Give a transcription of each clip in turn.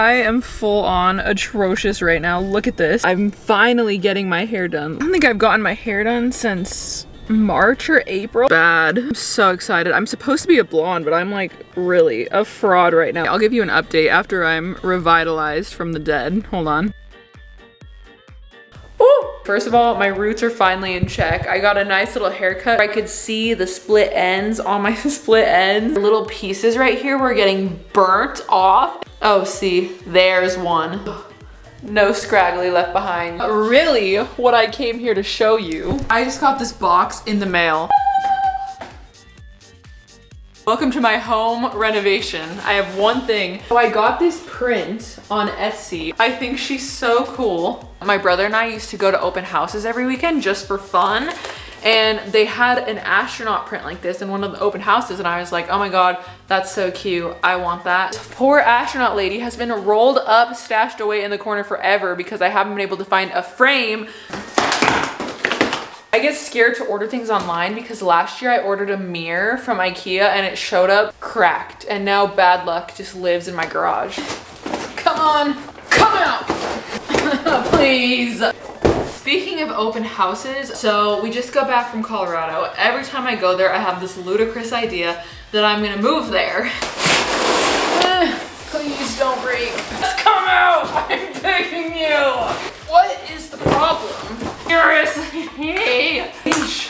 I am full on atrocious right now. Look at this. I'm finally getting my hair done. I don't think I've gotten my hair done since March or April. Bad. I'm so excited. I'm supposed to be a blonde, but I'm like really a fraud right now. I'll give you an update after I'm revitalized from the dead. Hold on. First of all, my roots are finally in check. I got a nice little haircut. I could see the split ends on my split ends. The little pieces right here were getting burnt off. Oh, see, there's one. No scraggly left behind. Really, what I came here to show you. I just got this box in the mail. Welcome to my home renovation. I have one thing. So I got this print on Etsy. I think she's so cool. My brother and I used to go to open houses every weekend just for fun. And they had an astronaut print like this in one of the open houses. And I was like, oh my God, that's so cute. I want that. This poor astronaut lady has been rolled up, stashed away in the corner forever because I haven't been able to find a frame. I get scared to order things online because last year I ordered a mirror from IKEA and it showed up cracked, and now bad luck just lives in my garage. Come on, come out, please. Speaking of open houses, so we just got back from Colorado. Every time I go there, I have this ludicrous idea that I'm gonna move there. Please don't break. Just come out, I'm begging you. What is the problem? Seriously.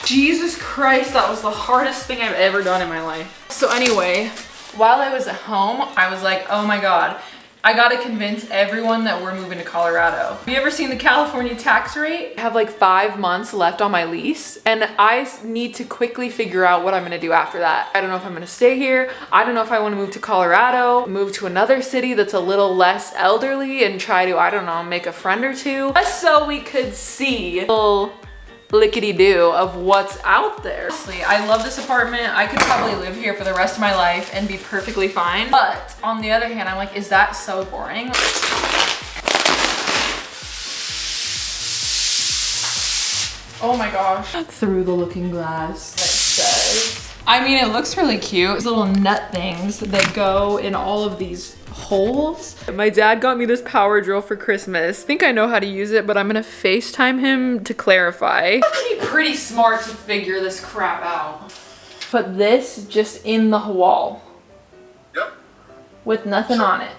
Jesus Christ, that was the hardest thing I've ever done in my life. So anyway, while I was at home, I was like, oh my God, I gotta convince everyone that we're moving to Colorado. Have you ever seen the California tax rate? I have like 5 months left on my lease, and I need to quickly figure out what I'm gonna do after that. I don't know if I'm gonna stay here. I don't know if I wanna move to Colorado, move to another city that's a little less elderly and try to, I don't know, make a friend or two. Just so we could see a little lickety-doo of what's out there. Honestly, I love this apartment. I could probably live here for the rest of my life and be perfectly fine. But on the other hand, I'm like, is that so boring? Oh my gosh. Through the looking glass. It says, I mean, it looks really cute. These little nut things that go in all of these holes. My dad got me this power drill for Christmas. I think I know how to use it, but I'm gonna FaceTime him to clarify. You have to be pretty smart to figure this crap out. Put this just in the wall. Yep. With nothing on it.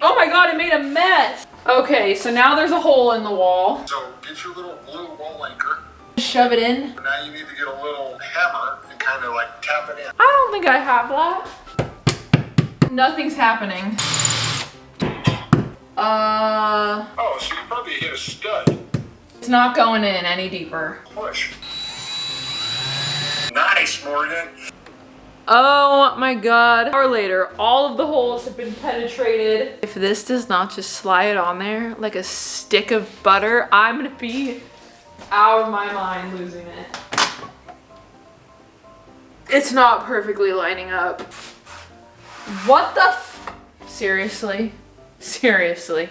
Oh my God, it made a mess. Okay, so now there's a hole in the wall. So get your little blue wall anchor. Shove it in. Now you need to get a little hammer and kind of like tap it in. I don't think I have that. Nothing's happening. Oh, so you probably hit a stud. It's not going in any deeper. Push. Nice, Morgan. Oh my God. An hour later, all of the holes have been penetrated. If this does not just slide on there like a stick of butter, I'm gonna be out of my mind losing it. It's not perfectly lining up. What the Seriously? Seriously?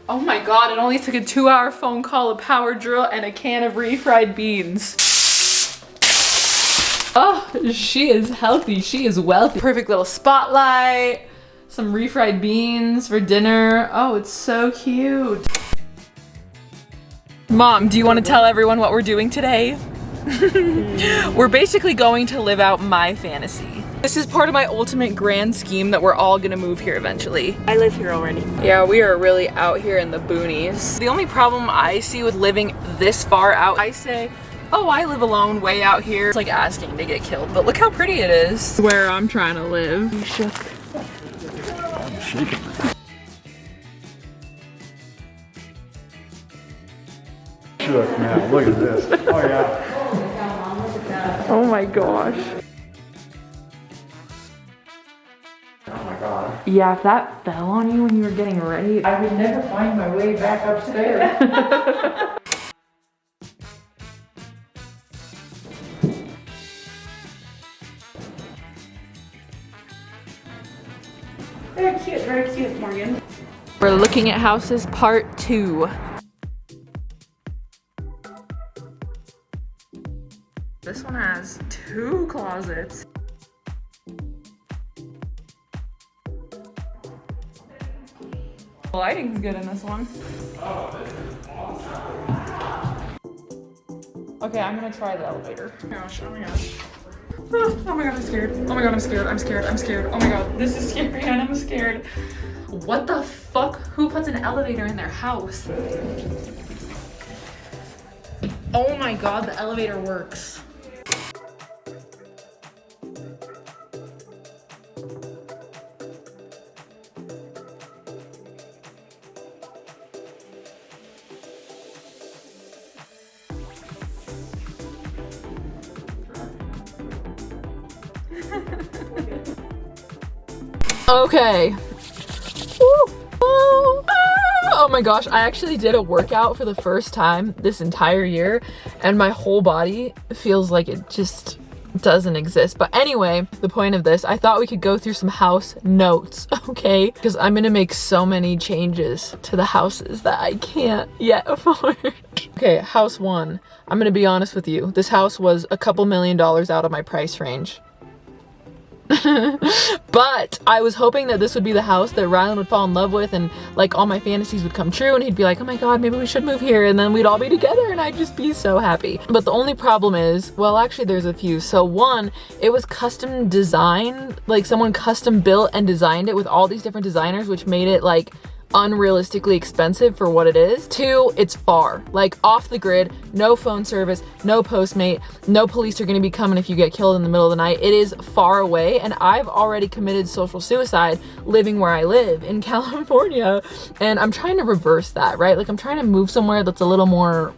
Oh my God, it only took a 2-hour phone call, a power drill, and a can of refried beans. Oh, she is healthy, she is wealthy. Perfect little spotlight, some refried beans for dinner. Oh, it's so cute. Mom, do you want to tell everyone what we're doing today? We're basically going to live out my fantasy. This is part of my ultimate grand scheme that we're all gonna move here eventually. I live here already. Yeah, we are really out here in the boonies. The only problem I see with living this far out, I say, oh, I live alone way out here. It's like asking to get killed, but look how pretty it is. Where I'm trying to live. You shook. I'm shaking. Shook, man. Look at this. Oh, yeah. Oh my gosh. Oh my God. Yeah, if that fell on you when you were getting ready, I would never find my way back upstairs. Very cute, Morgan. we're looking at houses part 2. This one has 2 closets. The lighting's good in this one. Okay, I'm gonna try the elevator. Oh my gosh, oh my gosh. Oh my god, I'm scared. Oh my god, I'm scared. I'm scared. I'm scared. Oh my god, this is scary and I'm scared. What the fuck? Who puts an elevator in their house? Oh my god, the elevator works. Okay. Oh my gosh, I actually did a workout for the first time this entire year and my whole body feels like it just doesn't exist. But anyway, the point of this, I thought we could go through some house notes, okay? Because I'm gonna make so many changes to the houses that I can't yet afford. Okay, house one. I'm gonna be honest with you. This house was a couple $1 million out of my price range. But I was hoping that this would be the house that Rylan would fall in love with and like all my fantasies would come true and he'd be like, oh my god, maybe we should move here, and then we'd all be together and I'd just be so happy. But the only problem is, well, actually there's a few. So one, it was custom designed, like someone custom built and designed it with all these different designers, which made it like unrealistically expensive for what it is. Two, it's far, like off the grid, no phone service, no Postmate, no police are going to be coming if you get killed in the middle of the night. It is far away, and I've already committed social suicide living where I live in California, and I'm trying to reverse that, right? Like I'm trying to move somewhere that's a little more,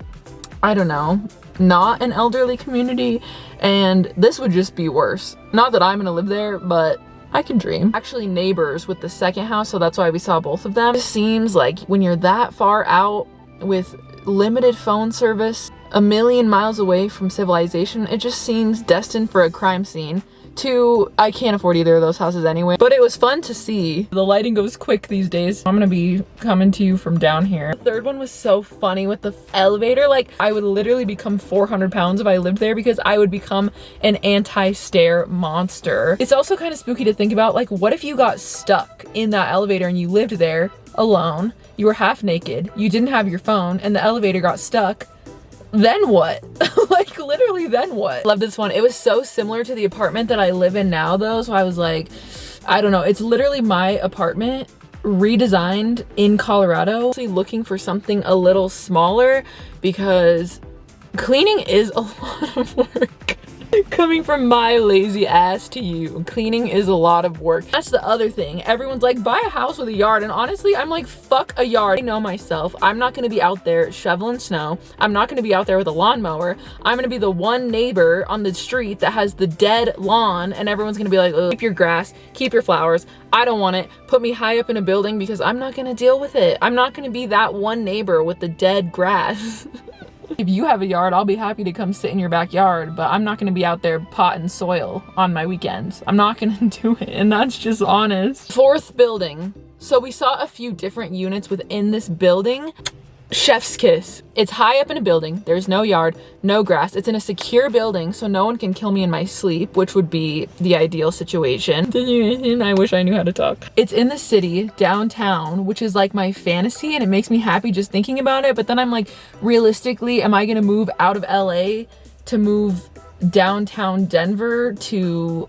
I don't know, not an elderly community, and this would just be worse. Not that I'm gonna live there, but I can dream. Actually neighbors with the second house, so that's why we saw both of them. It seems like when you're that far out with limited phone service, a million miles away from civilization, it just seems destined for a crime scene. Two, I can't afford either of those houses anyway, but it was fun to see. The lighting goes quick these days. I'm gonna be coming to you from down here. The third one was so funny with the elevator. Like I would literally become 400 pounds if I lived there because I would become an anti-stair monster. It's also kind of spooky to think about, like what if you got stuck in that elevator and you lived there alone, you were half naked, you didn't have your phone, and the elevator got stuck? Then what? Like literally then what? Love this one. It was so similar to the apartment that I live in now though, so I was like, I don't know, it's literally my apartment redesigned in Colorado. Looking for something a little smaller because cleaning is a lot of work. Coming from my lazy ass to you, cleaning is a lot of work. That's the other thing. Everyone's like, buy a house with a yard, and honestly I'm like, fuck a yard. I know myself. I'm not gonna be out there shoveling snow. I'm not gonna be out there with a lawnmower. I'm gonna be the one neighbor on the street that has the dead lawn, and everyone's gonna be like, oh, keep your grass, keep your flowers. I don't want it. Put me high up in a building because I'm not gonna deal with it. I'm not gonna be that one neighbor with the dead grass. If you have a yard, I'll be happy to come sit in your backyard, but I'm not gonna be out there potting soil on my weekends. I'm not gonna do it, and that's just honest. Fourth building. So we saw a few different units within this building. Chef's kiss. It's high up in a building. There's no yard, no grass. It's in a secure building, so no one can kill me in my sleep, which would be the ideal situation. I wish I knew how to talk. It's in the city, downtown, which is like my fantasy, and it makes me happy just thinking about it. But then I'm like, realistically, am I gonna move out of LA to move downtown Denver to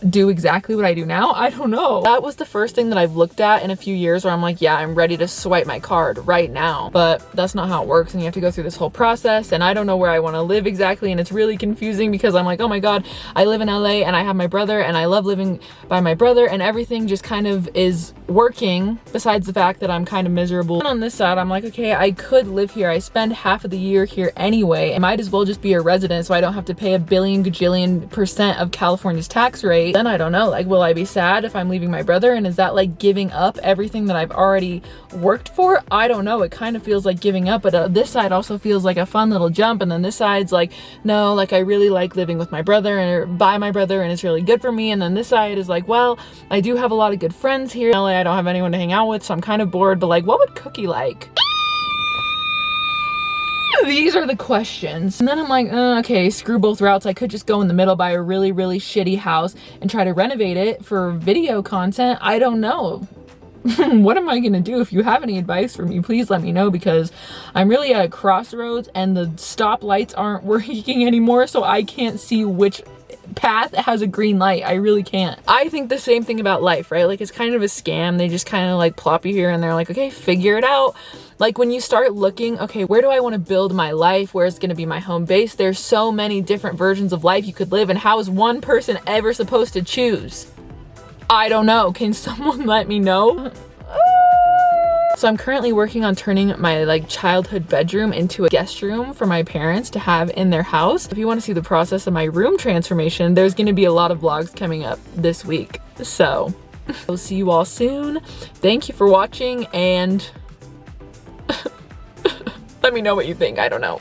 do exactly what I do now? I don't know. That was the first thing that I've looked at in a few years where I'm like, yeah, I'm ready to swipe my card right now. But that's not how it works, and you have to go through this whole process, and I don't know where I want to live exactly, and it's really confusing because I'm like, oh my god, I live in LA and I have my brother and I love living by my brother, and everything just kind of is working besides the fact that I'm kind of miserable. And on this side, I'm like, okay, I could live here. I spend half of the year here anyway. I might as well just be a resident so I don't have to pay a billion gajillion % of California's tax rate. Then I don't know, like, will I be sad if I'm leaving my brother? And is that like giving up everything that I've already worked for? I don't know. It kind of feels like giving up, but this side also feels like a fun little jump. And then this side's like, no, like I really like living with my brother or by my brother, and it's really good for me. And then this side is like, well, I do have a lot of good friends here in LA. I don't have anyone to hang out with, so I'm kind of bored, but like, what would Cookie like? These are the questions. And then I'm like, okay, screw both routes. I could just go in the middle, buy a really, really shitty house and try to renovate it for video content. I don't know. what am I gonna do? If you have any advice for me, please let me know, because I'm really at a crossroads and the stoplights aren't working anymore, so I can't see which path has a green light. I really can't. I think the same thing about life, right? Like, it's kind of a scam. They just kind of like plop you here and they're like, okay, figure it out. Like, when you start looking, okay, where do I want to build my life? Where's going to be my home base? There's so many different versions of life you could live, and how is one person ever supposed to choose? I don't know. Can someone let me know? So I'm currently working on turning my like childhood bedroom into a guest room for my parents to have in their house. If you want to see the process of my room transformation, there's going to be a lot of vlogs coming up this week. So I'll see you all soon. Thank you for watching, and let me know what you think. I don't know.